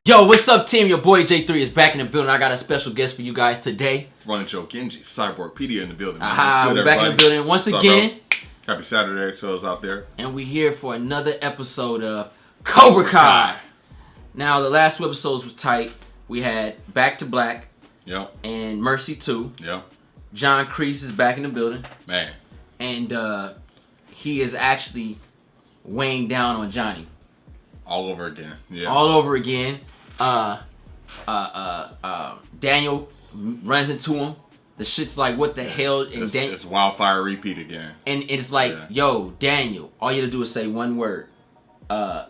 Yo, what's up, team? Your boy J3 is back in the building. I got a special guest for you guys today. Running Joe Genji, Cyborgpedia in the building. Aha, we're back in the building once again. Happy Saturday to those out there. And we're here for another episode of Cobra Kai. Now, the last two episodes was tight. We had Back to Black. Yep. And Mercy 2. Yep. John Kreese is back in the building. Man. And he is actually weighing down on Johnny. All over again. Yeah. All over again. Daniel runs into him. The shit's like, what the hell? And it's wildfire repeat again. And it's like, yo, Daniel, all you had to do is say one word.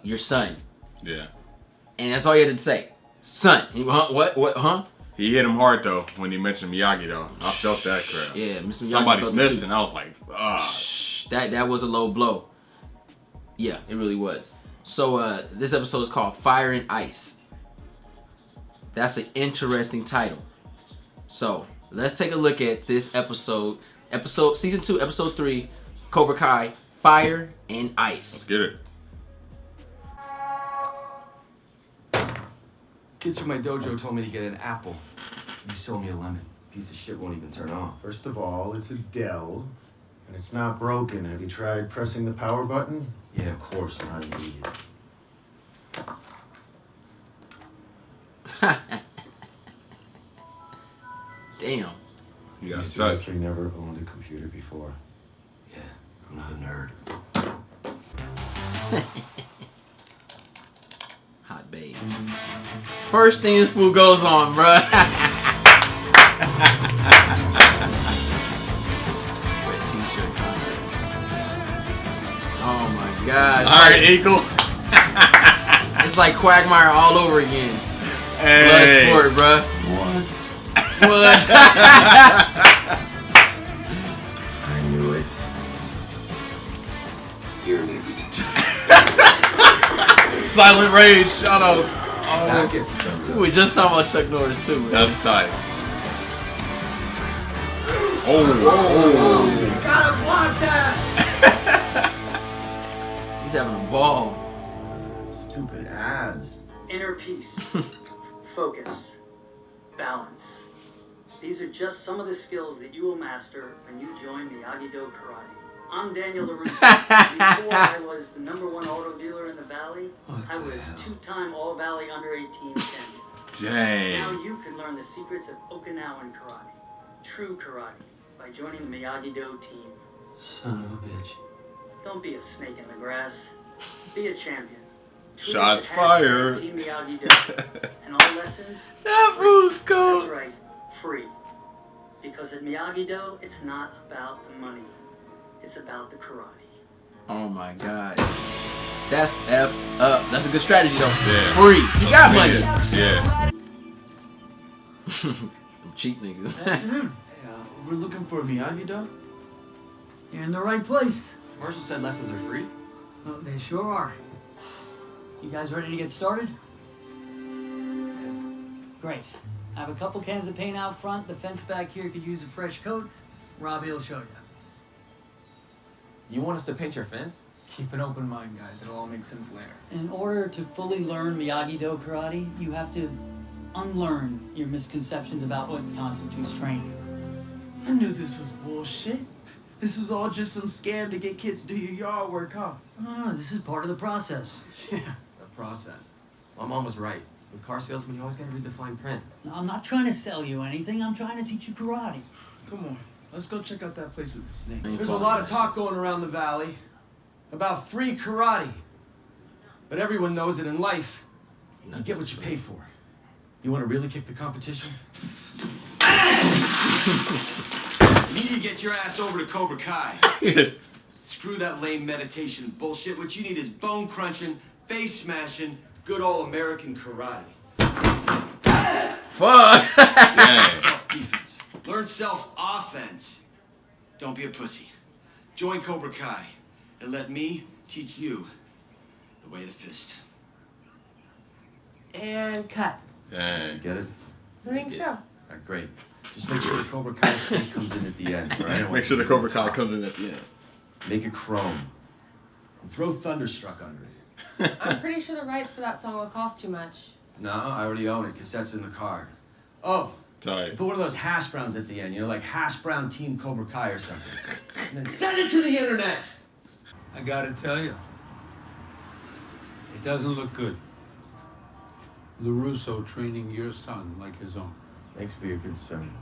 Your son. Yeah. And that's all you had to say. Son. What? He hit him hard, though, when he mentioned Miyagi-do. I felt that crap. Yeah, Mr. Miyagi. Somebody's missing. I was like, ah. That was a low blow. Yeah, it really was. So, this episode is called Fire and Ice. That's an interesting title. So, let's take a look at this episode. Season 2, Episode 3, Cobra Kai, Fire and Ice. Let's get it. Kids from my dojo told me to get an apple. You sold me a lemon. Piece of shit won't even turn on. First of all, it's a Dell, and it's not broken. Have you tried pressing the power button? Yeah, of course, I'm not an idiot. Damn. You got seriously never owned a computer before? Yeah, I'm not a nerd. Hot babe. First thing this fool goes on, bruh. T-shirt contest. Oh my god. Alright, Eagle. It's like Quagmire all over again. Hey. Blood sport, bruh. What? I knew it. You're an idiot. Silent Rage, shout out. That gets me jumped up. We were just talking about Chuck Norris too, man. That's tight. Oh. Gotta block that! He's having a ball. Stupid ads. Inner peace, focus, balance. These are just some of the skills that you will master when you join Miyagi-do Karate. I'm Daniel LaRusso. Before I was the #1 auto dealer in the Valley, I was two-time All-Valley Under-18 champion. Dang. Now you can learn the secrets of Okinawan Karate, true karate, by joining the Miyagi-Do team. Son of a bitch. Don't be a snake in the grass. Be a champion. Tweet Shots the hashtag fired. Team Miyagi-Do. And all lessons, That fool's cool. that's right, free. Because at Miyagi-Do, it's not about the money. It's about the karate. Oh my god. That's F up. That's a good strategy though. Yeah. Free. You got money. Yeah. Cheap niggas. Afternoon. Hey, we're looking for Miyagi-Do. You're in the right place. Marshall said lessons are free. Well, they sure are. You guys ready to get started? Great. I have a couple cans of paint out front. The fence back here could use a fresh coat. Robby will show you. You want us to paint your fence? Keep an open mind, guys. It'll all make sense later. In order to fully learn Miyagi-Do Karate, you have to unlearn your misconceptions about what constitutes training. I knew this was bullshit. This was all just some scam to get kids to do your yard work, huh? No, this is part of the process. Yeah. The process. My mom was right. With car salesmen, you always gotta read the fine print. Now, I'm not trying to sell you anything. I'm trying to teach you karate. Come on. Let's go check out that place with the snake. There's a lot of talk going around the valley about free karate. But everyone knows that in life, you get what you pay for. You want to really kick the competition? You need to get your ass over to Cobra Kai. Screw that lame meditation bullshit. What you need is bone crunching, face smashing, good old American karate. Fuck. Dang. Self-defense. Learn self-offense. Don't be a pussy. Join Cobra Kai and let me teach you the way of the fist. And cut. Dang. Get it? I think so. All right, great. Just make sure the Cobra Kai snake comes in at the end, all right? Make sure the Cobra Kai comes in at the end. Make it chrome. And throw Thunderstruck under it. I'm pretty sure the rights for that song will cost too much. No, I already own it. Cassette's in the car. Oh, Tight. put one of those hash browns at the end, you know, like hash brown team Cobra Kai or something. And then send it to the internet! I gotta tell you, it doesn't look good. LaRusso training your son like his own. Thanks for your concern.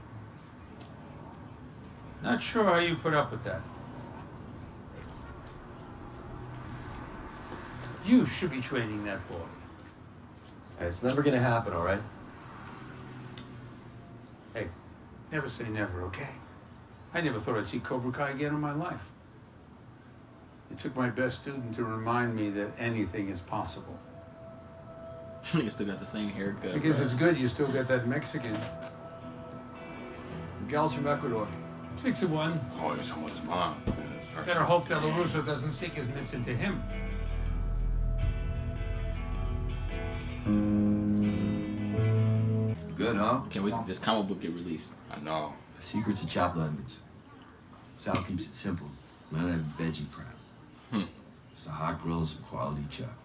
Not sure how you put up with that. You should be training that boy. It's never gonna happen, all right? Hey, never say never, okay? I never thought I'd see Cobra Kai again in my life. It took my best student to remind me that anything is possible. You still got the same haircut. I guess bro. it's good you still got that Mexican. Miguel's from Ecuador. 6-1. Oh, he was talking about his mom. Better hope that LaRusso doesn't stick his mitts into him. Good, huh? Can't wait till this comic book get released. I know. The secret's of chopped lemons. Sal keeps it simple. None of that veggie crap. Just a hot grill and some quality chop.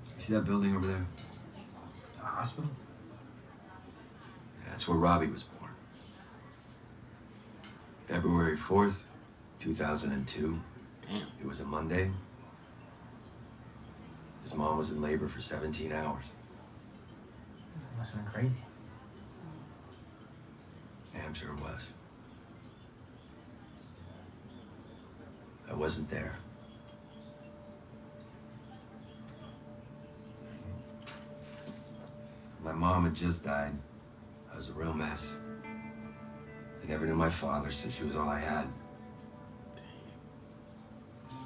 You see that building over there? The hospital? Yeah, that's where Robby was born. February 4th, 2002. Damn. It was a Monday. His mom was in labor for 17 hours. Must have been crazy. Yeah, I'm sure it was. I wasn't there. My mom had just died. I was a real mess. I never knew my father, so she was all I had.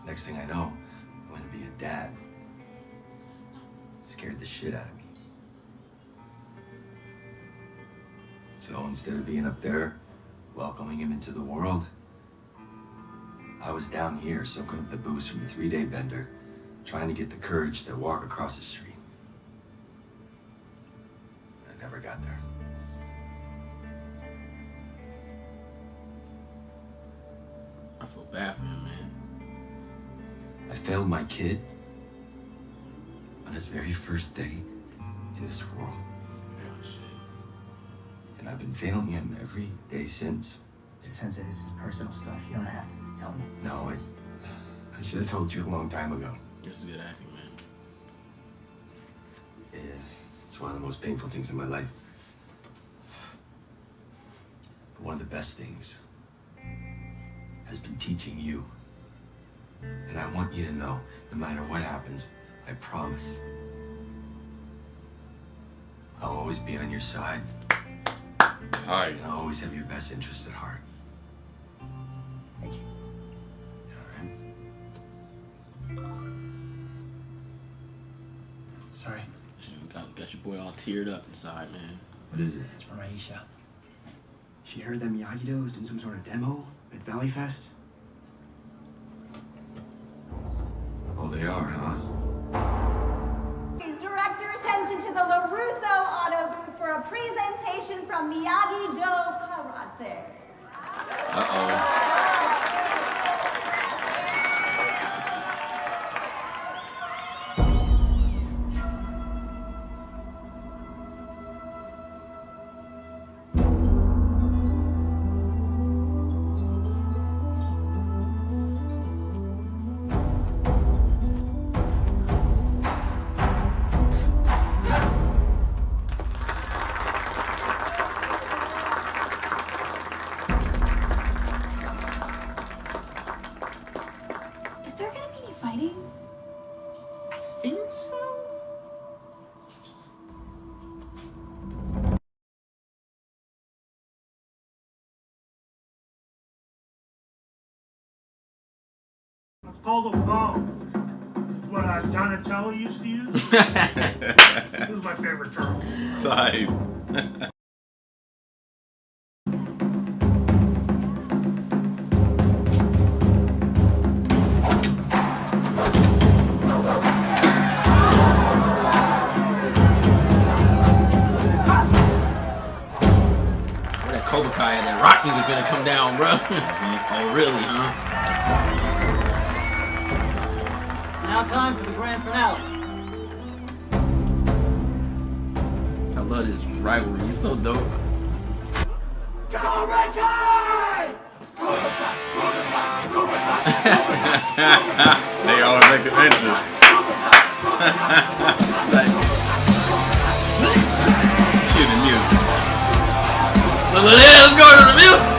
Next thing I know, I'm going to be a dad. It scared the shit out of me. So instead of being up there, welcoming him into the world, I was down here soaking up the booze from the 3-day bender, trying to get the courage to walk across the street. I never got there. I feel bad for him, man. I failed my kid on his very first day in this world. Oh, shit. And I've been failing him every day since. Just since it is personal stuff, you don't have to tell me. No, I should have told you a long time ago. This is good acting, man. Yeah, it's one of the most painful things in my life. But one of the best things has been teaching you. And I want you to know, no matter what happens, I promise, I'll always be on your side. Tight. And I'll always have your best interests at heart. Thank you. All right? Sorry. Shit, got your boy all teared up inside, man. What is it? It's from Aisha. She heard that Miyagi-Do was doing some sort of demo at Valley Fest. Oh, they are, huh? Please direct your attention to the LaRusso Auto booth for a presentation from Miyagi-Do Karate. Uh-oh. Is there gonna be any fighting? I think so. It's called a vow. What Donatello used to use. This is my favorite term. Tight. Where that Cobra Kai and that rock music finna come down, bro. Oh, really, huh? Now time for the grand finale. I love this rivalry. It's so dope. Cobra Kai! They always make the entrance. Cue the music. Let's go to the music.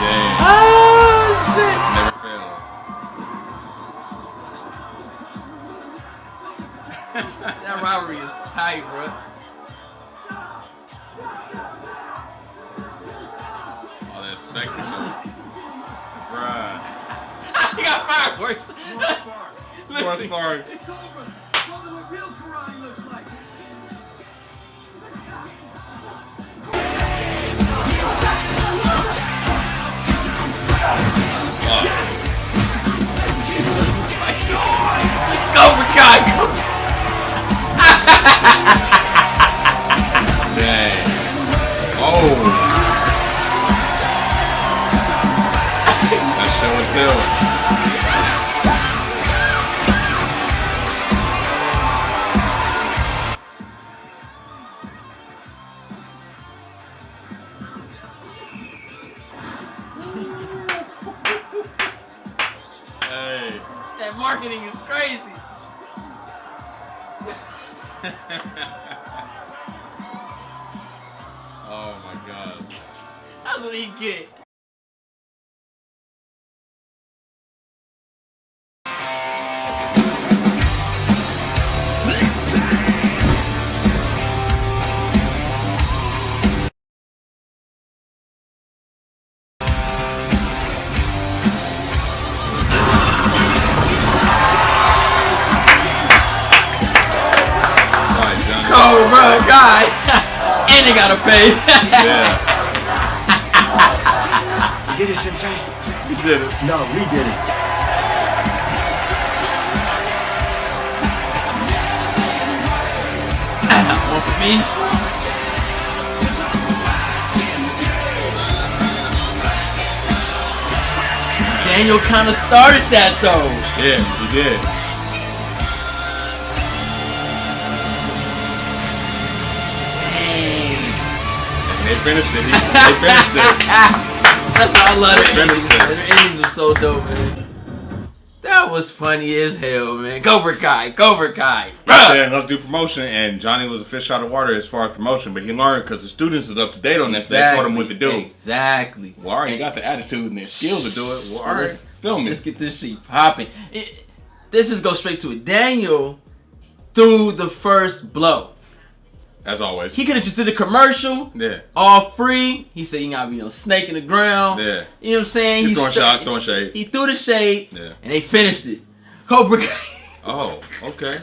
Damn. Oh shit! Never fails. That rivalry is tight, bro. All that spectacle. Bruh. I got fireworks. More sparks. Show them what real karate looks like. Cobra Kai. Dang. Oh. That show and tell. Hey. That marketing is crazy. Oh my god. That's what he get. Cobra Kai. And they gotta pay. Yeah. You did it, Sensei. You did it. No, we did it. One for me. Daniel kind of started that though. Yeah, he did. They finished it. They finished it. That's why I love it. They finished it. The endings are so dope, man. That was funny as hell, man. Cobra Kai, Cobra Kai. Yeah, let's do promotion. And Johnny was a fish out of water as far as promotion, but he learned because the students is up to date on this. They taught him what to do. Exactly. Well, alright, you got the attitude and the skills to do it. Well, alright, film Let's it. get this shit popping. Let's just go straight to it. Daniel threw the first blow. As always. He could have just did a commercial. Yeah. All free. He said, you gotta be no snake in the ground. Yeah. You know what I'm saying? He's throwing shade. He threw the shade. Yeah. And they finished it. Cobra Kai. Oh, okay.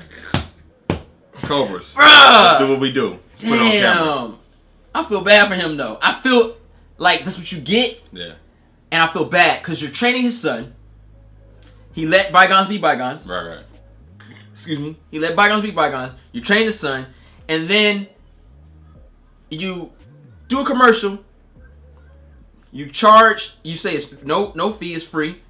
Cobras. Bruh. Let's do what we do. Let's put it on camera. Damn. I feel bad for him though. I feel like that's what you get. Yeah. And I feel bad because you're training his son. He let bygones be bygones. Right. Excuse me. He let bygones be bygones. You train his son. And then you do a commercial. You charge. You say it's no fee, it's free.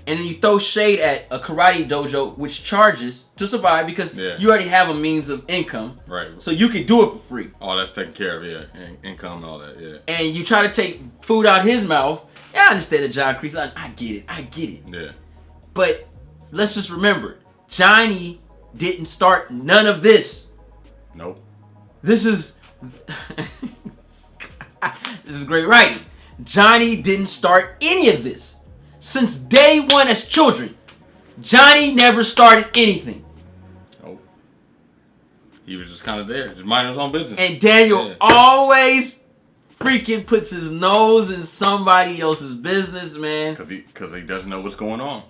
And then you throw shade at a karate dojo, which charges to survive because you already have a means of income. Right. So you can do it for free. All that's taken care of, yeah. Income and all that, yeah. And you try to take food out his mouth. Yeah, I understand that, John Kreese. I get it. Yeah. But let's just remember, Johnny didn't start none of this. Nope. This is great writing. Johnny didn't start any of this. Since day one as children, Johnny never started anything. Nope. He was just kind of there, just minding his own business. And Daniel always freaking puts his nose in somebody else's business, man. Because he doesn't know what's going on.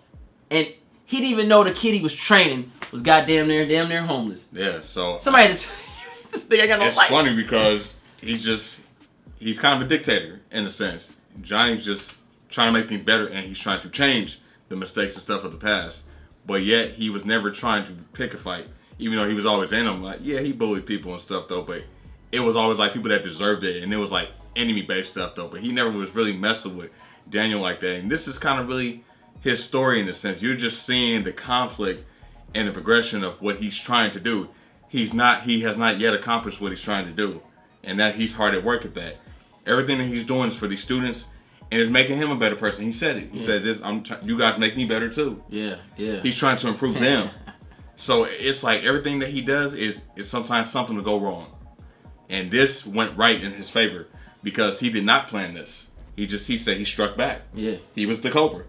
And he didn't even know the kid he was training was damn near homeless. Yeah, so somebody had to tell you this thing I got no life. It's funny because he's kind of a dictator in a sense. Johnny's just trying to make things better and he's trying to change the mistakes and stuff of the past. But yet he was never trying to pick a fight. Even though he was always in them. Like, yeah, he bullied people and stuff though, but it was always like people that deserved it, and it was like enemy based stuff though. But he never was really messing with Daniel like that. And this is kind of really his story in a sense. You're just seeing the conflict and the progression of what he's trying to do. He has not yet accomplished what he's trying to do, and that he's hard at work at that. Everything that he's doing is for these students, and it's making him a better person. He said it. He said this. You guys make me better too. Yeah, yeah. He's trying to improve them. So it's like everything that he does is sometimes something to go wrong, and this went right in his favor because he did not plan this. He said he struck back. Yeah. He was the Cobra.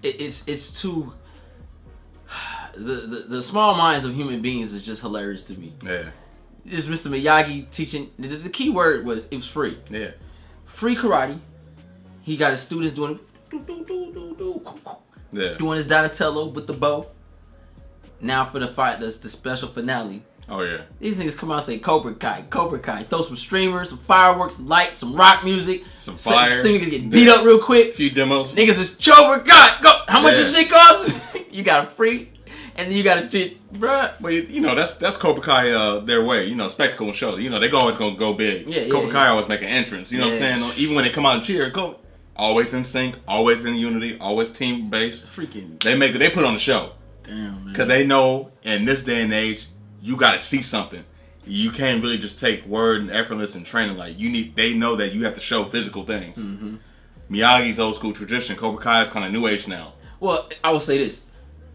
It's too. The small minds of human beings is just hilarious to me. Yeah. Just Mr. Miyagi teaching. The key word was it was free. Yeah. Free karate. He got his students doing doing his Donatello with the bow. Now for the fight, the special finale. Oh yeah. These niggas come out and say Cobra Kai, Cobra Kai. Throw some streamers, some fireworks, some lights, some rock music, some fire. Some niggas get beat up real quick. A few demos. Niggas is Cobra Kai. Go. How much this shit cost? You got a free, and then you got a cheat, bruh. But you know that's Cobra Kai their way. You know, spectacle and show. You know they always gonna go big. Yeah, Cobra Kai always make an entrance. You know what I'm saying? Even when they come out and cheer, always in sync, always in unity, always team based. Freaking. They put on the show. Damn, man. Because they know in this day and age, you gotta see something. You can't really just take word and effortless and training. Like they know that you have to show physical things. Mm-hmm. Miyagi's old school tradition. Cobra Kai is kind of new age now. Well, I will say this: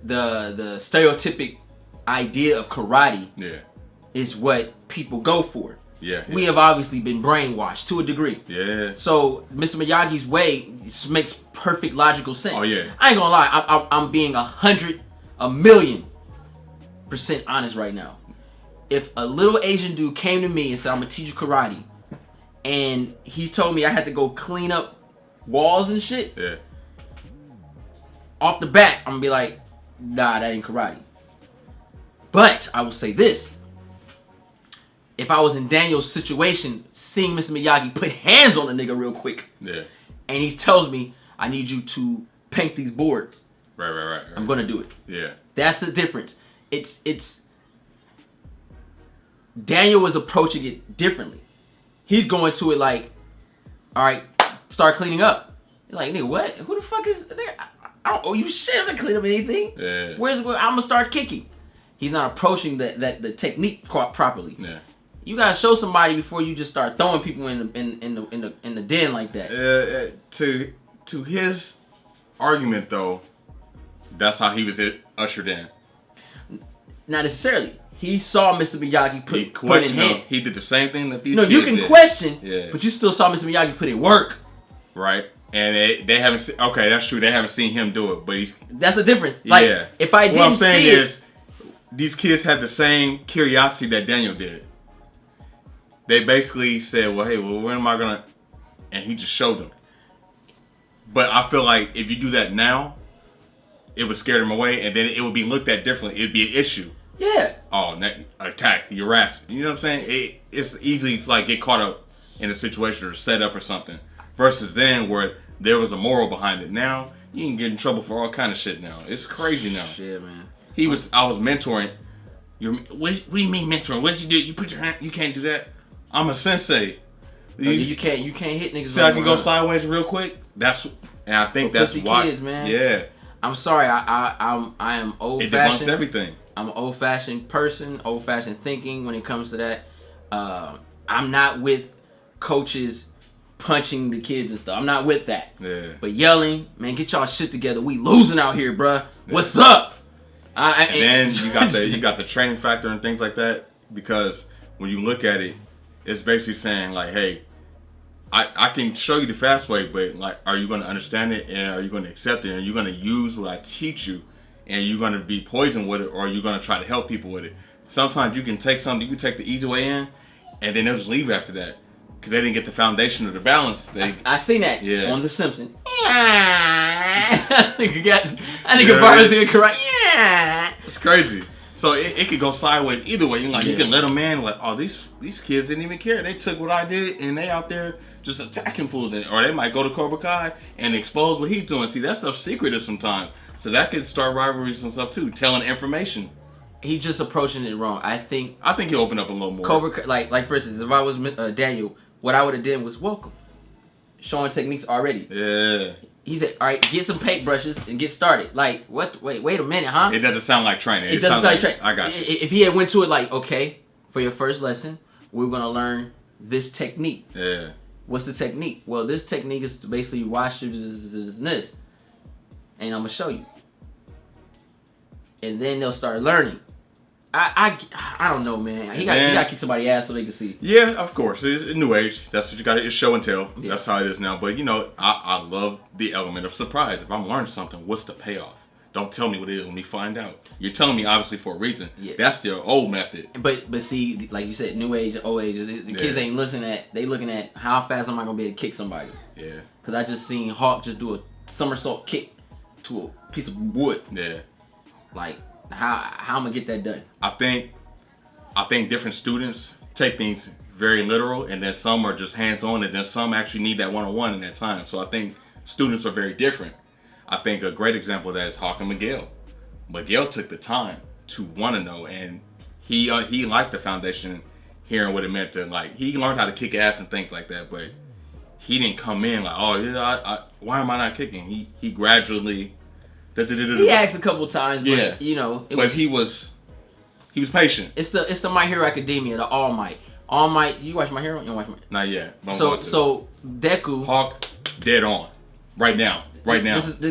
the stereotypic idea of karate is what people go for. Yeah. We have obviously been brainwashed to a degree. Yeah. So Mr. Miyagi's way makes perfect logical sense. Oh yeah. I ain't gonna lie. I'm being 1,000,000% honest right now. If a little Asian dude came to me and said, I'm gonna teach you karate, and he told me I had to go clean up walls and shit, off the bat, I'm gonna be like, nah, that ain't karate. But I will say this. If I was in Daniel's situation, seeing Mr. Miyagi put hands on a nigga real quick, and he tells me, I need you to paint these boards. Right. I'm gonna do it. Yeah. That's the difference. It's Daniel was approaching it differently. He's going to it like, all right, start cleaning up. You're like, nigga, what? Who the fuck is there? I don't owe you shit. I'm not cleaning up anything. Yeah. I'm gonna start kicking. He's not approaching the technique properly. Yeah. You gotta show somebody before you just start throwing people in the den like that. To his argument though, that's how he was ushered in. Not necessarily. He saw Mr. Miyagi put in hand. He did the same thing that these. No, kids you can did. question, but you still saw Mr. Miyagi put in work. Right, and they haven't. Okay, that's true. They haven't seen him do it, but that's the difference. Like, if I didn't what I'm saying see is, these kids had the same curiosity that Daniel did. They basically said, "Well, hey, when am I gonna?" And he just showed them. But I feel like if you do that now, it would scare them away, and then it would be looked at differently. It'd be an issue. Yeah. Oh, attack, harass. You know what I'm saying? It's easy to like get caught up in a situation or set up or something. Versus then where there was a moral behind it. Now you can get in trouble for all kind of shit. Now it's crazy now. Shit, man. I was mentoring. What do you mean mentoring? What did you do? You put your hand. You can't do that. I'm a sensei. You can't hit niggas. See, I can go sideways real quick. And I think that's why. Kids, man. Yeah. I'm sorry. I am old fashioned. It debunks everything. I'm an old fashioned person. Old fashioned thinking when it comes to that. I'm not with coaches punching the kids and stuff. I'm not with that. Yeah. But yelling, man, get y'all shit together. We losing out here, bruh. What's up? And then you got the training factor and things like that, because when you look at it, it's basically saying like, hey, I can show you the fast way, but like, are you going to understand it, and are you going to accept it, and are you going to use what I teach you, and are you going to be poisoned with it, or are you going to try to help people with it? Sometimes you can take something, you can take the easy way in, and then they'll just leave after that. Because they didn't get the foundation or the balance. I seen that on The Simpsons. I think it brought it to a correct. Yeah. It's crazy. So it could go sideways either way. You can let them in like, oh, these kids didn't even care. They took what I did and they out there just attacking fools. Or they might go to Cobra Kai and expose what he's doing. See, that stuff's secretive sometimes. So that could start rivalries and stuff too. Telling information. He's just approaching it wrong. I think he'll open up a little more. Cobra Kai, like for instance, if I was Daniel, what I would have done was welcome, showing techniques already. Yeah. He said, all right, get some paintbrushes and get started. Like, what? Wait a minute, huh? It doesn't sound like training. It doesn't sound like training. I got you. If he had went to it like, okay, for your first lesson, we're going to learn this technique. Yeah. What's the technique? Well, this technique is to basically watch this. And I'm going to show you. And then they'll start learning. I don't know, man. He got to kick somebody's ass so they can see. Yeah, of course. It's a new age. That's what you got to show and tell. Yeah. That's how it is now. But, you know, I love the element of surprise. If I'm learning something, what's the payoff? Don't tell me what it is. Let me find out. You're telling me, obviously, for a reason. Yeah. That's the old method. But see, like you said, new age, old age, the kids ain't listening at, they looking at how fast am I going to be able to kick somebody. Yeah. Because I just seen Hawk just do a somersault kick to a piece of wood. Yeah. Like, how I'm going to get that done? I think different students take things very literal, and then some are just hands-on, and then some actually need that one-on-one in that time. So I think students are very different. I think a great example of that is Hawk and Miguel. Miguel took the time to want to know, and he liked the foundation, hearing what it meant to, like, he learned how to kick ass and things like that, but he didn't come in like, oh, yeah, why am I not kicking? He gradually... He asked a couple times, but, you know... He was patient. It's the My Hero Academia, the All Might. All Might, you watch My Hero? You don't watch My Hero? Not yet. So Deku... Hawk, dead on. Right now. It's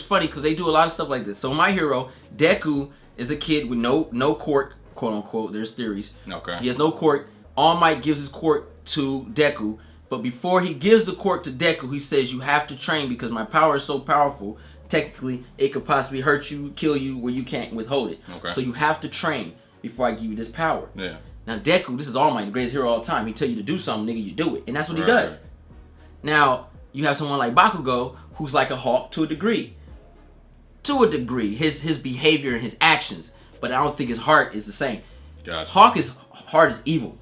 funny because they do a lot of stuff like this. So My Hero, Deku is a kid with no quirk, quote unquote. There's theories. Okay. He has no quirk. All Might gives his quirk to Deku, but before he gives the quirk to Deku, he says you have to train because my power is so powerful. Technically, it could possibly hurt you, kill you, where you can't withhold it. Okay. So you have to train before I give you this power. Yeah. Now Deku, this is All Might, the greatest hero of all time. He tell you to do something, nigga, you do it, and that's what he does. Right. Now you have someone like Bakugo, who's like a Hawk to a degree. His behavior and his actions, but I don't think his heart is the same. Gotcha. Hawk's heart is evil.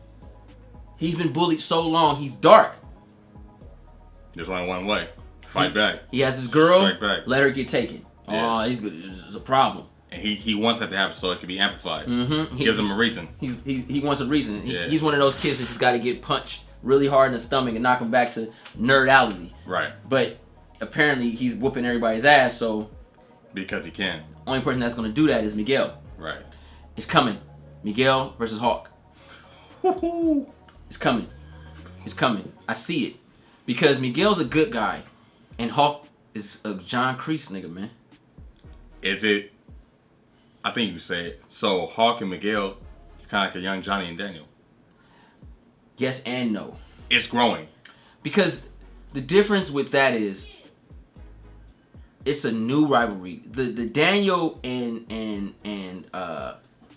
He's been bullied so long, he's dark. There's only one way. Fight back. He has this girl, let her get taken. Yeah. Oh, he's good. It's a problem. And he wants that to happen so it can be amplified. Mm-hmm. Gives him a reason. He wants a reason. He's one of those kids that just got to get punched really hard in the stomach and knock him back to nerdality. Right. But apparently he's whooping everybody's ass, so... Because he can. Only person that's going to do that is Miguel. Right. It's coming. Miguel versus Hawk. It's coming. It's coming. I see it. Because Miguel's a good guy. And Hawk is a John Kreese nigga, man. Is it? I think you say it. So Hawk and Miguel is kind of like a young Johnny and Daniel. Yes and no. It's growing. Because the difference with that is it's a new rivalry. The Daniel and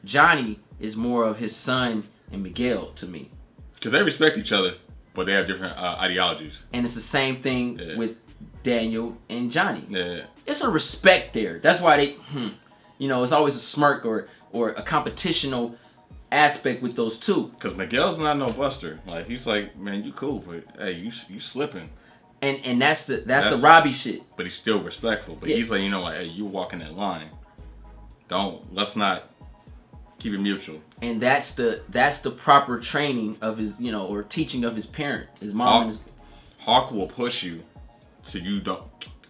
Johnny is more of his son and Miguel to me. Because they respect each other, but they have different ideologies. And it's the same thing with Daniel and Johnny. Yeah. It's a respect there. That's why they, it's always a smirk or a competitional aspect with those two. Because Miguel's not no buster. Like, he's like, man, you cool, but hey, you slipping. And that's the Robby shit. But he's still respectful. But he's like, hey, you walking that line. Let's not keep it mutual. And that's the proper training of his, or teaching of his parent, his mom. And his... Hawk will push you so you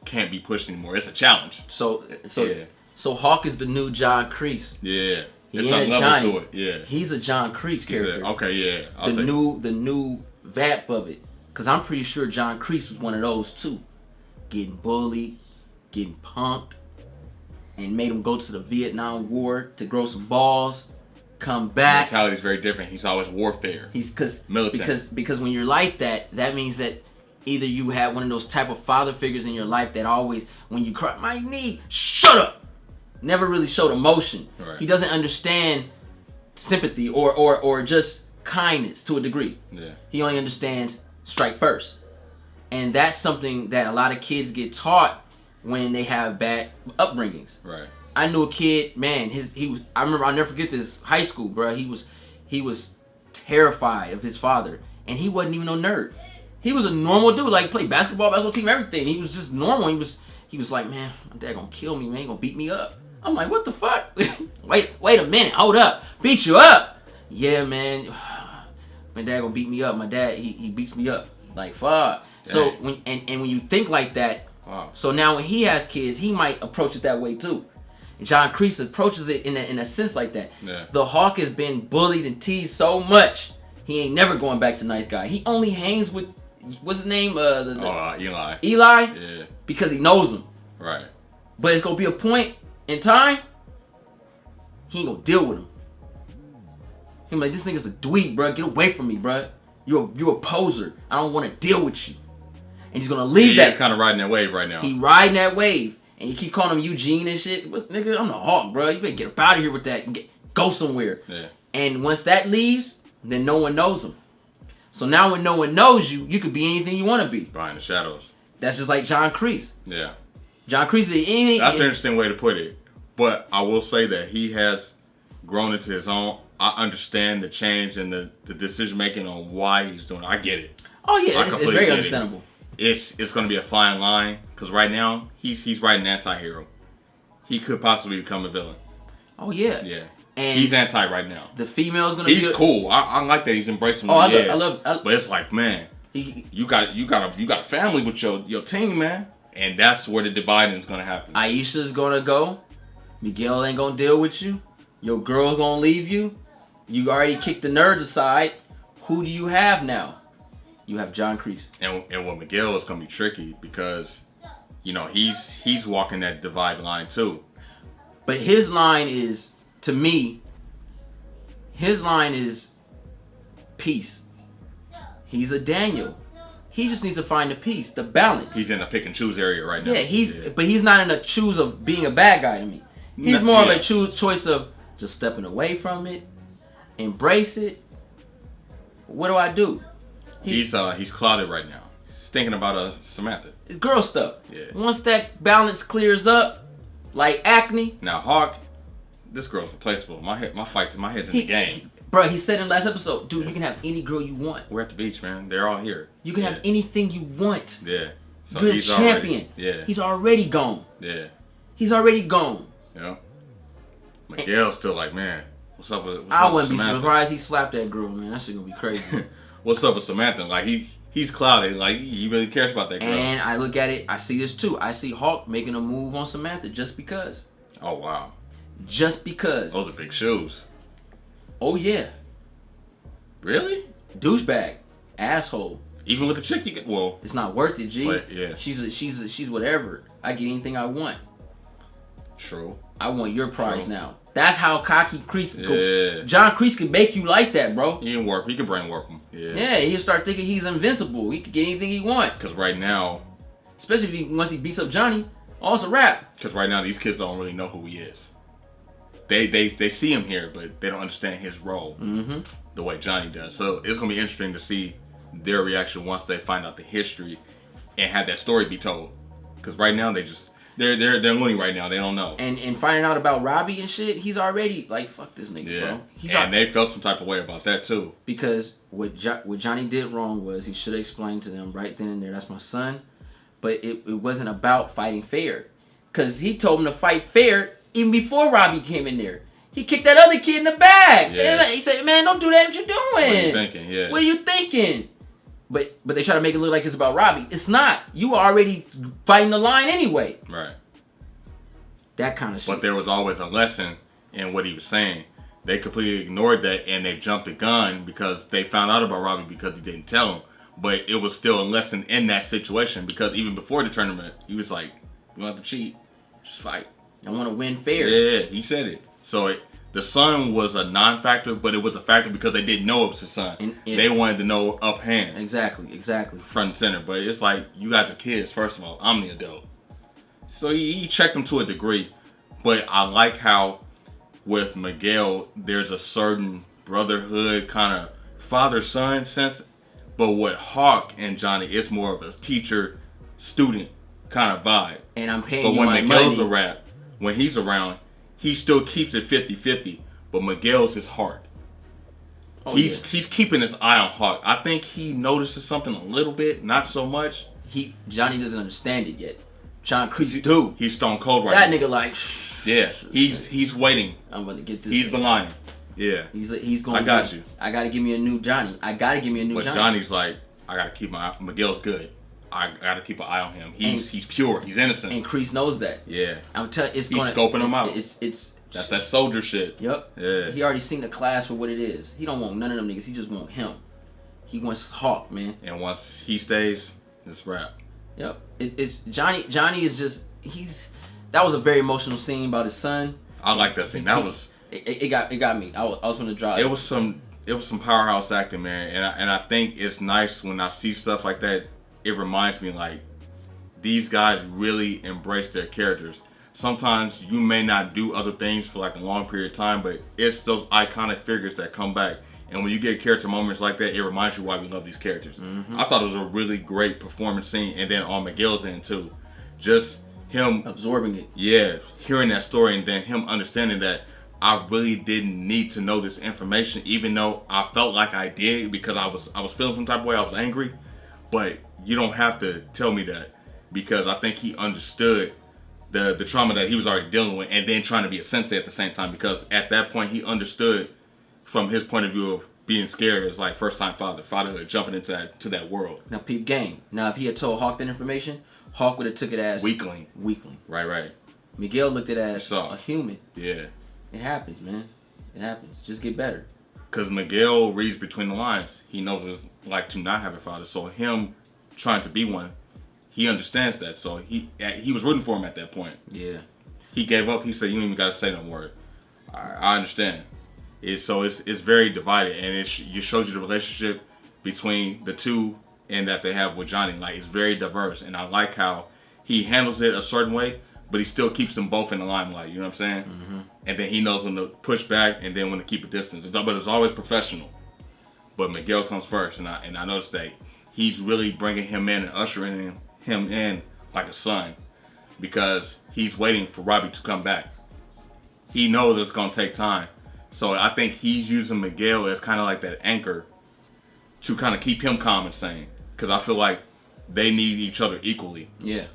can't be pushed anymore. It's a challenge. So Hawk is the new John Kreese. Yeah. He There's some level to it. Yeah. He's a John Kreese character. Okay, yeah. The new vamp of it. Because I'm pretty sure John Kreese was one of those too. Getting bullied, getting punked, and made him go to the Vietnam War to grow some balls, come back. His mentality is very different. He's always warfare. He's militant. Because when you're like that means that either you have one of those type of father figures in your life that always, when you cry, my knee, shut up. Never really showed emotion. Right. He doesn't understand sympathy or just kindness to a degree. Yeah. He only understands strike first. And that's something that a lot of kids get taught when they have bad upbringings. Right. I knew a kid, man, I remember, I'll never forget this, high school, bro. He was terrified of his father, and he wasn't even no nerd. He was a normal dude, like played basketball team, everything. He was just normal. He was like, man, my dad gonna kill me, man. He gonna beat me up. I'm like, what the fuck? wait a minute, hold up. Beat you up? Yeah, man. My dad gonna beat me up. My dad, he beats me up. Like fuck. So Dang. when you think like that, wow. So now when he has kids, he might approach it that way too. John Kreese approaches it in a sense like that. Yeah. The Hawk has been bullied and teased so much, he ain't never going back to nice guy. He only hangs with, what's his name? Eli. Eli? Yeah. Because he knows him. Right. But it's going to be a point in time, he ain't going to deal with him. He's like, this nigga's a dweeb, bro. Get away from me, bro. You're a poser. I don't want to deal with you. And he's going to leave that. He's kind of riding that wave right now. He riding that wave. And you keep calling him Eugene and shit. But nigga, I'm the Hawk, bro. You better get up out of here with that and go somewhere. Yeah. And once that leaves, then no one knows him. So now when no one knows you, you could be anything you want to be. Behind the shadows. That's just like John Kreese. Yeah. John Kreese is anything. That's an interesting way to put it. But I will say that he has grown into his own. I understand the change and the decision making on why he's doing it. I get it. Oh yeah, it's completely very get understandable. It's going to be a fine line because right now he's writing an anti-hero. He could possibly become a villain. Oh yeah. Yeah. And he's anti right now. The female's gonna be. He's cool. I like that he's embracing. Oh, I love. But it's like, man, you got a family with your team, man, and that's where the dividing is gonna happen. Aisha's gonna go. Miguel ain't gonna deal with you. Your girl's gonna leave you. You already kicked the nerds aside. Who do you have now? You have John Kreese. And with Miguel, it's gonna be tricky because, you know, he's walking that divide line too. But his line is, to me, his line is peace. He's a Daniel. He just needs to find the peace, the balance. He's in a pick and choose area right now. Yeah, but he's not in a choose of being a bad guy to me. He's more of a choice of just stepping away from it, embrace it. What do I do? He's clouded right now. He's thinking about Samantha. It's girl stuff. Yeah. Once that balance clears up, like acne. Now Hawk, this girl's replaceable. My head's in the game. Bro, he said in the last episode, dude, you can have any girl you want. We're at the beach, man. They're all here. You can have anything you want. Yeah. So You're he's champion. Already, He's already gone. Yeah. He's already gone. Yeah. Miguel's still like, man, what's up with I wouldn't Samantha? be surprised he slapped that girl, man. That shit gonna be crazy. What's up with Samantha? Like he's clouded. Like he really cares about that girl. And I look at it, I see this too. I see Hawk making a move on Samantha just because. Oh wow. Just because. Those are big shoes. Oh yeah. Really? Douchebag. Asshole. Even with the chick you get, well. It's not worth it, G. But, yeah. She's whatever. I get anything I want. True. I want your prize now. That's how cocky Kreese Yeah. John Kreese can make you like that, bro. He can warp. He can brain warp him. Yeah. Yeah, he'll start thinking he's invincible. He can get anything he want. Because right now. Especially once he beats up Johnny. Oh, it's a wrap. Because right now these kids don't really know who he is. They see him here, but they don't understand his role the way Johnny does. So it's gonna be interesting to see their reaction once they find out the history and have that story be told. Because right now they're loony right now. They don't know. And finding out about Robby and shit, he's already like, fuck this nigga, bro. And they felt some type of way about that too. Because what Johnny did wrong was he should have explained to them right then and there, that's my son. But it wasn't about fighting fair. Because he told him to fight fair even before Robby came in there. He kicked that other kid in the back. Yeah. He said, man, don't do that. What you doing? What are you thinking? Yeah. What are you thinking? But they try to make it look like it's about Robby. It's not. You were already fighting the line anyway. Right. That kind of shit. But there was always a lesson in what he was saying. They completely ignored that and they jumped the gun because they found out about Robby because he didn't tell them. But it was still a lesson in that situation because even before the tournament, he was like, you don't have to cheat. Just fight. I want to win fair. Yeah, he said it. So the son was a non-factor, but it was a factor because they didn't know it was his son. They wanted to know up hand. Exactly. Front and center. But it's like, you got your kids, first of all. I'm the adult. So he checked them to a degree. But I like how with Miguel, there's a certain brotherhood kind of father-son sense. But with Hawk and Johnny, it's more of a teacher-student kind of vibe. And I'm paying but you when my Miguel's money. when he's around, he still keeps it 50-50. But Miguel's his heart. Oh, he's keeping his eye on Hawk. I think he notices something a little bit, not so much. Johnny doesn't understand it yet. John Kreese do. He's stone cold right that now. That nigga like. Yeah, he's waiting. I'm gonna get this. He's the lion. Yeah. He's going. I got you. I gotta give me a new Johnny. But Johnny's like, I gotta keep Miguel's good. I gotta keep an eye on him. He's pure. He's innocent. And Kreese knows that. Yeah. I'm telling you, He's scoping him out. It's that's that soldier shit. Yep. Yeah. He already seen the class for what it is. He don't want none of them niggas. He just want him. He wants Hawk, man. And once he stays, it's rap. Yep. It's Johnny. Johnny is just that was a very emotional scene about his son. I like that scene. That was it got me. I was gonna drive. It was some powerhouse acting, man. And I think it's nice when I see stuff like that. It reminds me like these guys really embrace their characters. Sometimes you may not do other things for like a long period of time, but it's those iconic figures that come back. And when you get character moments like that, it reminds you why we love these characters. Mm-hmm. I thought it was a really great performance scene, and then on Miguel's end too, just him absorbing it. Yeah, hearing that story and then him understanding that I really didn't need to know this information, even though I felt like I did because I was feeling some type of way. I was angry, but you don't have to tell me that because I think he understood the trauma that he was already dealing with, and then trying to be a sensei at the same time because at that point he understood from his point of view of being scared as like first time fatherhood, jumping into that world. Now peep game. Now if he had told Hawk that information, Hawk would have took it as weakling. Right. Miguel looked at it as a human. Yeah. It happens, man. It happens. Just get better. Because Miguel reads between the lines. He knows what it's like to not have a father. So him trying to be one, he understands that. So he was rooting for him at that point. Yeah. He gave up. He said, "You don't even got to say no word." I understand. It's very divided, and it shows you the relationship between the two and that they have with Johnny. Like it's very diverse, and I like how he handles it a certain way, but he still keeps them both in the limelight. You know what I'm saying? Mm-hmm. And then he knows when to push back, and then when to keep a distance. But it's always professional. But Miguel comes first, and I noticed that he's really bringing him in and ushering him in like a son, because he's waiting for Robby to come back. He knows it's gonna take time. So I think he's using Miguel as kind of like that anchor to kind of keep him calm and sane. Because I feel like they need each other equally. Yeah.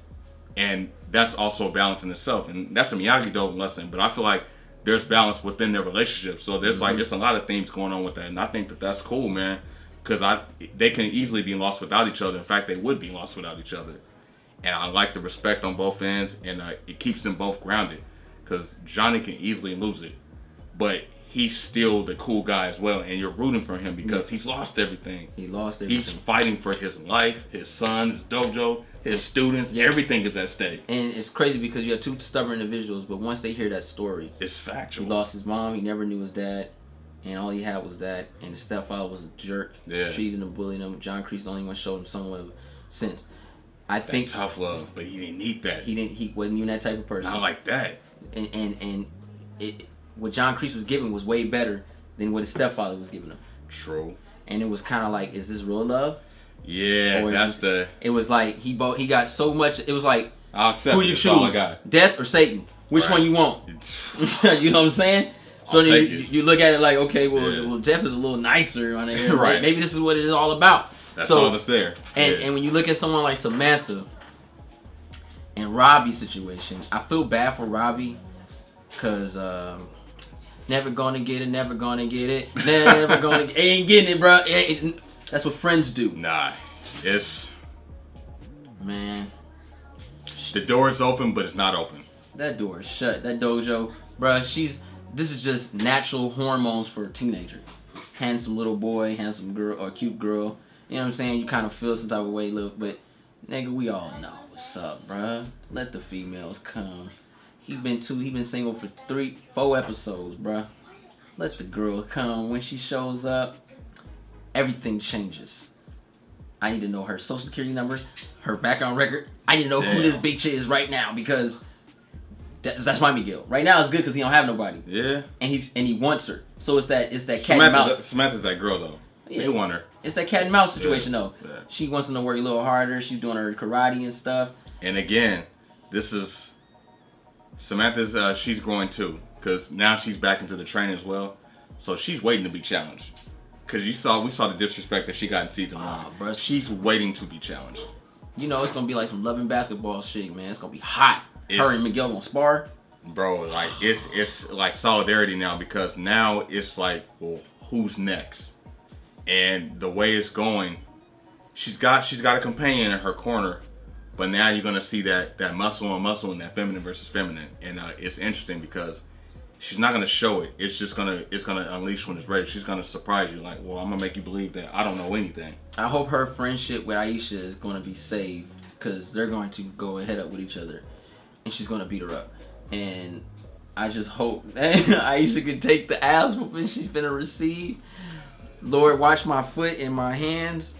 And that's also a balance in itself. And that's a Miyagi-Do lesson. But I feel like there's balance within their relationship. So there's like, there's a lot of themes going on with that. And I think that that's cool, man. Because they can easily be lost without each other. In fact, they would be lost without each other. And I like the respect on both ends. And it keeps them both grounded. Because Johnny can easily lose it. But he's still the cool guy as well, and you're rooting for him because he's lost everything. He lost everything. He's fighting for his life, his son, his dojo, his students. Everything is at stake. And it's crazy because you have two stubborn individuals, but once they hear that story, it's factual. He lost his mom. He never knew his dad, and all he had was that. And his stepfather was a jerk, treated him, bullied him. John Kreese the only one showed him somewhat of sense. I think tough love, but he didn't need that. He wasn't even that type of person. Not like that. And what John Kreese was giving was way better than what his stepfather was giving him. True. And it was kind of like, is this real love? Yeah, It was like he got so much. It was like, I'll accept who you choose, death or Satan? Which one you want? You know what I'm saying? So then you look at it like, okay, well, death is a little nicer on there. Right? Maybe this is what it is all about. That's all that's there. And when you look at someone like Samantha and Robby's situation, I feel bad for Robby because never gonna get it, never gonna get it, never gonna ain't getting it, bro. That's what friends do. Nah, it's man. The door is open, but it's not open. That door is shut. That dojo, bro. This is just natural hormones for a teenager. Handsome little boy, handsome girl, or cute girl. You know what I'm saying? You kind of feel some type of way, look, but nigga, we all know what's up, bro. Let the females come. He been single for 4 episodes, bruh. Let the girl come. When she shows up, everything changes. I need to know her social security number, her background record. I need to know who this bitch is right now because that's my Miguel. Right now it's good because he don't have nobody. Yeah. And he wants her. So it's that cat and mouse. Samantha's that girl though. Yeah. You want her. It's that cat and mouse situation though. Yeah. She wants him to work a little harder. She's doing her karate and stuff. And again, this is Samantha's, she's growing too, because now she's back into the training as well. So she's waiting to be challenged. Because we saw the disrespect that she got in season 1. Bro, she's waiting to be challenged. You know, it's going to be like some loving basketball shit, man. It's going to be hot. Her and Miguel going to spar. Bro, like, it's like solidarity now, because now it's like, well, who's next? And the way it's going, she's got a companion in her corner, but now you're gonna see that muscle on muscle and that feminine versus feminine, and it's interesting because she's not gonna show it. It's gonna unleash when it's ready. She's gonna surprise you, like, well, I'm gonna make you believe that I don't know anything. I hope her friendship with Aisha is gonna be saved because they're going to go head up with each other, and she's gonna beat her up. And I just hope that Aisha can take the ass whooping she's finna receive. Lord, watch my foot and my hands,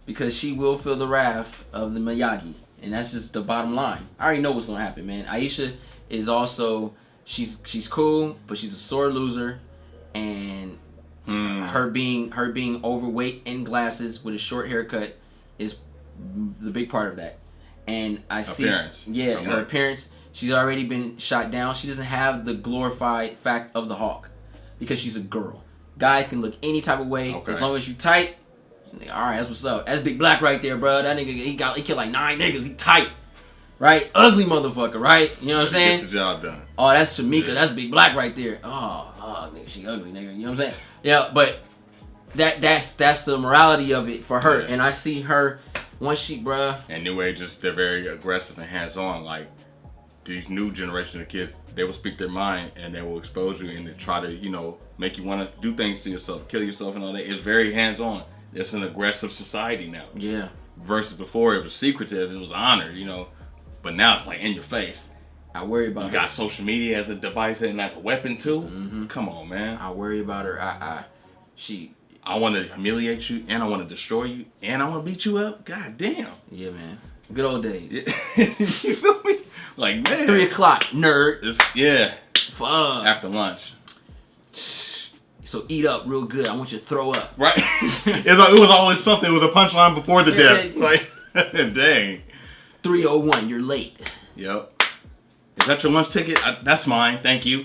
because she will feel the wrath of the Miyagi, and that's just the bottom line. I already know what's gonna happen, man. Aisha is also she's cool, but she's a sore loser, and her being overweight and glasses with a short haircut is the big part of that. And I see, her appearance. She's already been shot down. She doesn't have the glorified fact of the Hawk because she's a girl. Guys can look any type of way as long as you tight. All right, that's what's up. That's Big Black right there, bro. That nigga, he killed like 9 niggas. He tight, right? Ugly motherfucker, right? You know what I'm saying? Gets the job done. Oh, that's Tamika. Yeah. That's Big Black right there. Oh, nigga, she ugly, nigga. You know what I'm saying? Yeah, but that's the morality of it for her. Yeah. And I see her once she, bruh. And New Age, they're very aggressive and hands-on. Like these new generation of kids, they will speak their mind and they will expose you and they try to, make you want to do things to yourself, kill yourself and all that. It's very hands-on. It's an aggressive society now. Yeah. Versus before, it was secretive, it was honored, But now it's like in your face. I worry about her. You got social media as a device and as a weapon too. Mm-hmm. Come on, man. I worry about her. I want to humiliate you, and I want to destroy you, and I want to beat you up. God damn. Yeah, man. Good old days. You feel me? Like, man. 3 o'clock, nerd. Yeah. Fuck. After lunch. So eat up real good. I want you to throw up. Right. It was always something. It was a punchline before the death. Like, dang. 3:01. You're late. Yep. Is that your lunch ticket? That's mine. Thank you.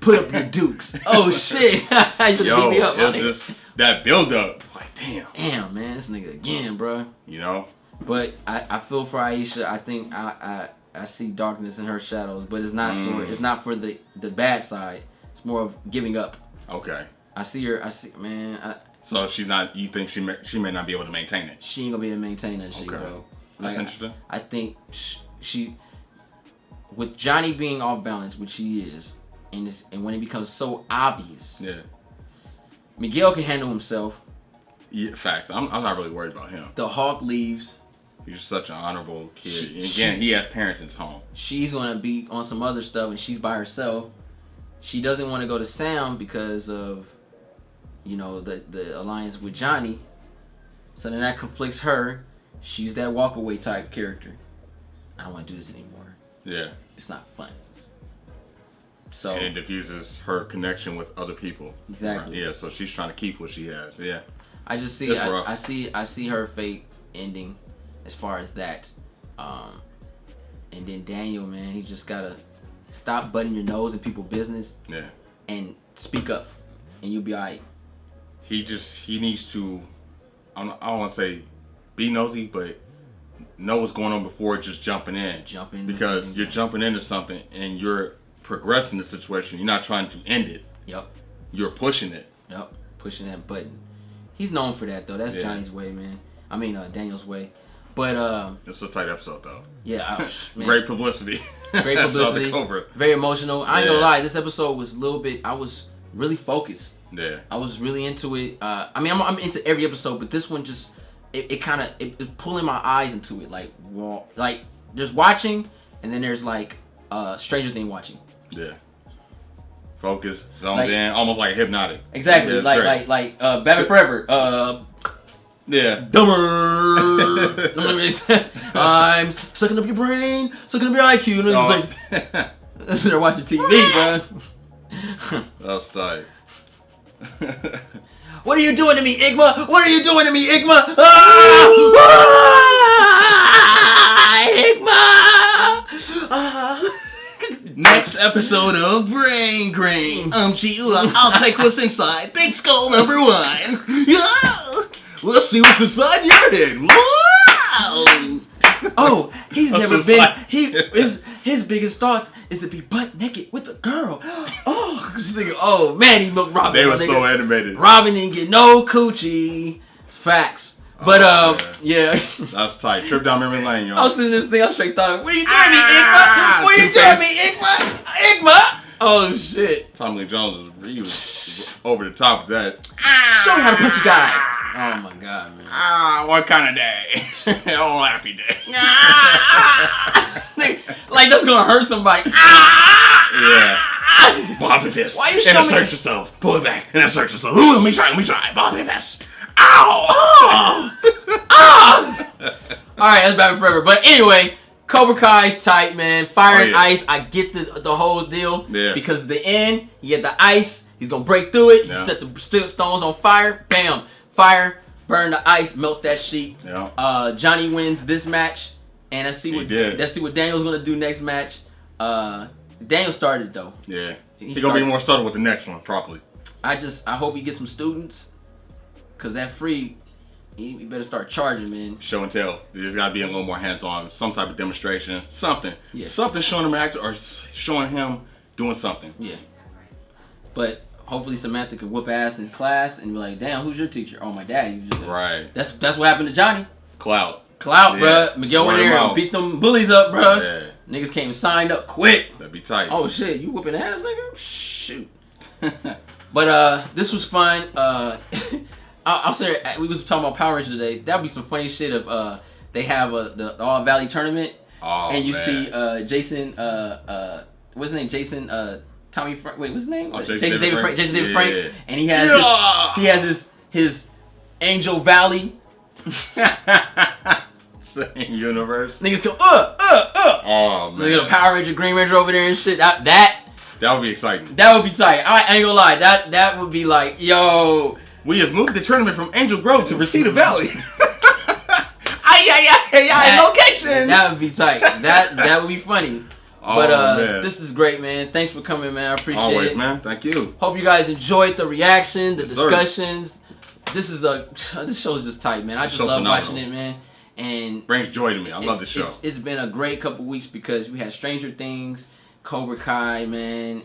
Put up your dukes. Oh shit. You beat me up, it was just that build up. Like, damn. Damn, man. This nigga again, bro. But I feel for Aisha. I think I see darkness in her shadows, but it's not for the bad side. It's more of giving up. Okay. I see her. Man. So she's not. You think she may not be able to maintain it? She ain't gonna be able to maintain that shit, bro. That's interesting. I think she, with Johnny being off balance, which he is, and when it becomes so obvious. Yeah. Miguel can handle himself. Yeah, facts. I'm not really worried about him. The Hawk leaves. He's such an honorable kid. Again, he has parents in his home. She's gonna be on some other stuff, and she's by herself. She doesn't want to go to Sam because of, the alliance with Johnny. So then that conflicts her. She's that walk-away type character. I don't want to do this anymore. Yeah. It's not fun. So. And it diffuses her connection with other people. Exactly. Right? Yeah. So she's trying to keep what she has. Yeah. I just see. I see her fate ending, as far as that. And then Daniel, man, he just gotta stop butting your nose in people's business. Yeah. And speak up, and you'll be alright. He needs to. I don't want to say be nosy, but know what's going on before just jumping in. Because you're jumping into something and you're progressing the situation. You're not trying to end it. Yep. You're pushing it. Yep. Pushing that button. He's known for that though. That's Johnny's way, man. I mean Daniel's way. But it's a tight episode though. Yeah. Man. Great publicity. Great publicity. Very emotional. I ain't gonna lie. This episode was a little bit. I was really focused. Yeah. I was really into it. I mean, I'm into every episode, but this one just it kind of it pulling my eyes into it. Like there's watching, and then there's like Stranger Thing watching. Yeah. Focus, zoned in, almost like hypnotic. Exactly. Yeah, like Batman Forever. Yeah. Dumber. I'm sucking up your brain, sucking up your IQ. And it's like, they're watching TV, bro. That's tight. What are you doing to me, Igma? What are you doing to me, Igma? Igma! Next episode of Brain Grain. I'll take what's inside. Thanks, goal number 1. Yeah. Let's see what's inside your head. Wow! Oh, he's never been. His biggest thoughts is to be butt naked with a girl. Oh man, he milked Robin. They were so animated. Robin didn't get no coochie. Facts. But yeah. That's tight. Trip down memory lane, y'all. I was sitting this thing, I was straight thought, what are you doing me, Igma? What are you doing me, Igma? Igma! Oh shit. Tommy Lee Jones was over the top of that. Show me how to punch a guy. Oh my god, man. What kind of day? Oh, happy day. Like that's gonna hurt somebody. Yeah. Bobby fist. Why you showing me? Insert yourself. Pull it back. And insert yourself. Ooh, let me try. Bobby fist. Ow! Oh! Alright, that's Batman Forever. But anyway, Cobra Kai's tight, man. Fire and ice. I get the whole deal. Yeah. Because at the end, he had the ice. He's gonna break through it. Yeah. He set the stones on fire. Bam. Fire. Burn the ice. Melt that sheet. Yeah. Johnny wins this match. And let's see what Daniel's gonna do next match. Daniel started though. Yeah. He's gonna be more subtle with the next one, probably. I hope he gets some students. Cause that free, you better start charging, man. Show and tell. There's got to be a little more hands-on, some type of demonstration, something. Yeah. Something showing him acting or showing him doing something. Yeah. But hopefully Samantha could whoop ass in class and be like, "Damn, who's your teacher?" "Oh, my dad." Right. That's what happened to Johnny. Clout, yeah. Bruh. Miguel went there and beat them bullies up, bruh. Yeah. Niggas came signed up quick. That'd be tight. Oh shit, you whooping ass, nigga? Shoot. But this was fun. I'll say we was talking about Power Rangers today. That'd be some funny shit if they have the All Valley tournament and you see Jason what's his name? Jason Tommy Frank. Wait, what's his name? Jason David Frank. Jason David Frank. And he has his Angel Valley. Same universe. Niggas go Oh man. Look at a Power Ranger, Green Ranger over there and shit. That would be exciting. That would be tight. I ain't gonna lie. That would be like, yo. We have moved the tournament from Angel Grove to Reseda Valley. Location. That would be tight. That would be funny. Oh, but man. This is great, man. Thanks for coming, man. I appreciate it. Always, man. Thank you. Hope you guys enjoyed the reaction, the Yes, discussions. This show's just tight, man. I just love watching it, man. And brings joy to me. I love this show. It's been a great couple weeks because we had Stranger Things, Cobra Kai, man.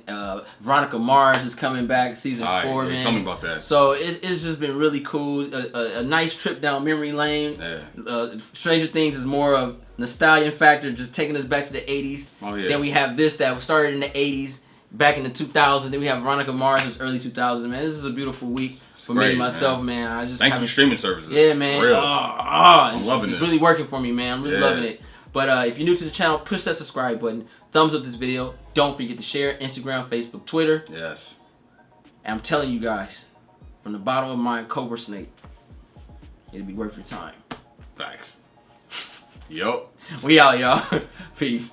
Veronica Mars is coming back, season 4, man. Tell me about that. So it's just been really cool. A nice trip down memory lane. Yeah. Stranger Things is more of nostalgia factor, just taking us back to the 80s. Oh, yeah. Then we have this that started in the 80s, back in the 2000s. Then we have Veronica Mars, was early 2000s, man. This is a beautiful week for me and myself, man. I just thank you for streaming services. Yeah, man. Real. I'm loving this. It's really working for me, man. I'm really loving it. But if you're new to the channel, push that subscribe button. Thumbs up this video. Don't forget to share Instagram, Facebook, Twitter. Yes. And I'm telling you guys, from the bottom of my Cobra Snake, it'll be worth your time. Facts. Yup. We out, y'all. Peace.